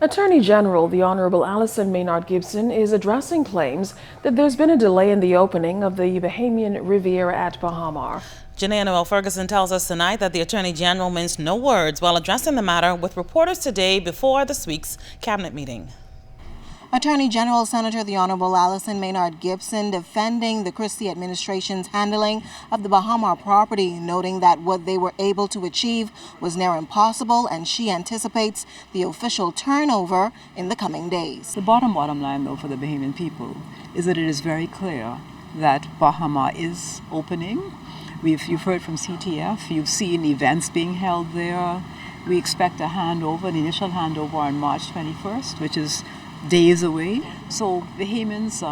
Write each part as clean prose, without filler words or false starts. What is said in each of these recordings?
Attorney General the Honorable Alison Maynard Gibson is addressing claims that there's been a delay in the opening of the Bahamian Riviera at Baha. Janae Ferguson tells us tonight that the Attorney General minced no words while addressing the matter with reporters today before this week's cabinet meeting. Attorney General Senator the Honorable Alison Maynard Gibson defending the Christie administration's handling of the Baha property, noting that what they were able to achieve was near impossible, and she anticipates the official turnover in the coming days. The bottom line, though, for the Bahamian people is that it is very clear that Baha is opening. You've heard from CTF, you've seen events being held there. We expect a handover, an initial handover on March 21st, which is days away. So Bahamians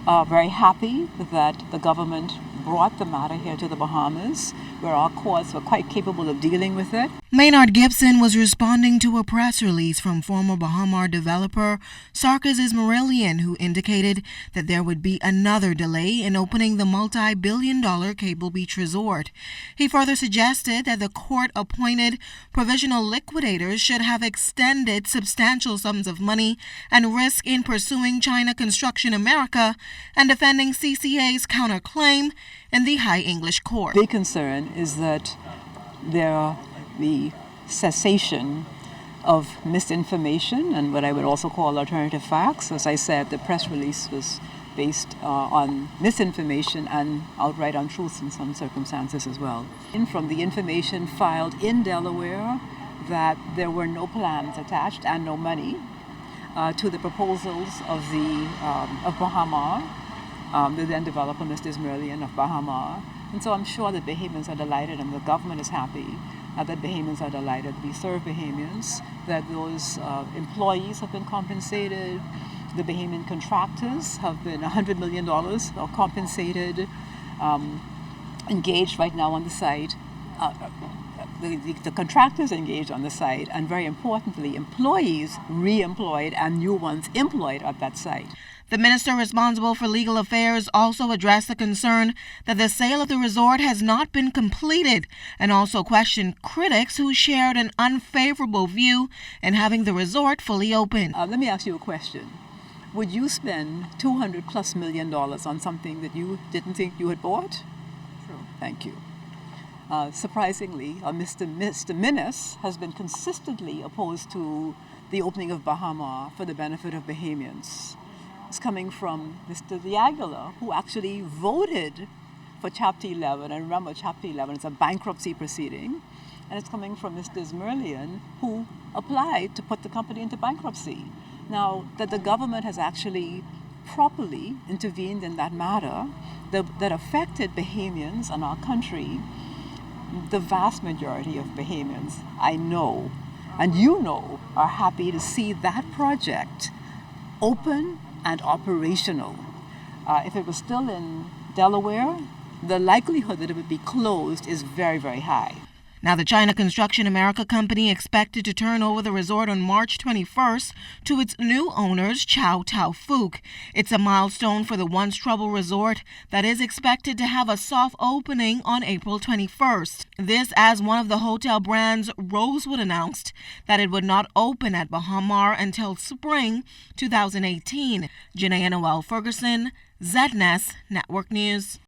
are very happy that the government brought the matter here to the Bahamas, where our courts were quite capable of dealing with it. Maynard Gibson was responding to a press release from former Baha developer Sarkis Ismailian, who indicated that there would be another delay in opening the multi-billion-dollar Cable Beach resort. He further suggested that the court-appointed provisional liquidators should have extended substantial sums of money and risk in pursuing China Construction America and defending CCA's counterclaim in the High English Court. Big concern is that the cessation of misinformation and what I would also call alternative facts. As I said, the press release was based on misinformation and outright untruths in some circumstances as well. And from the information filed in Delaware that there were no plans attached and no money to the proposals of Baha, the then developer, Mr. Ismailian of Baha. And so I'm sure that Bahamians are delighted, and the government is happy that Bahamians are delighted. We serve Bahamians, that those employees have been compensated. The Bahamian contractors have been $100 million compensated, engaged right now on the site. The contractors engaged on the site, and very importantly, employees re-employed and new ones employed at that site. The minister responsible for legal affairs also addressed the concern that the sale of the resort has not been completed, and also questioned critics who shared an unfavorable view in having the resort fully open. Let me ask you a question. Would you spend $200+ million on something that you didn't think you had bought? True. Thank you. Surprisingly, Mr. Minnis has been consistently opposed to the opening of Baha for the benefit of Bahamians. It's coming from Mr. Diagula, who actually voted for Chapter 11. And remember, Chapter 11 is a bankruptcy proceeding. And it's coming from Mr. Ismailian, who applied to put the company into bankruptcy. Now, that the government has actually properly intervened in that matter that affected Bahamians and our country, the vast majority of Bahamians, I know, and you know, are happy to see that project open and operational. If it was still in Delaware, the likelihood that it would be closed is very, very high. Now, the China Construction America company expected to turn over the resort on March 21st to its new owners, Chow Tao Fook. It's a milestone for the once troubled resort that is expected to have a soft opening on April 21st. This as one of the hotel brands, Rosewood, announced that it would not open at Baha until spring 2018. Janae Ferguson, ZNS Network News.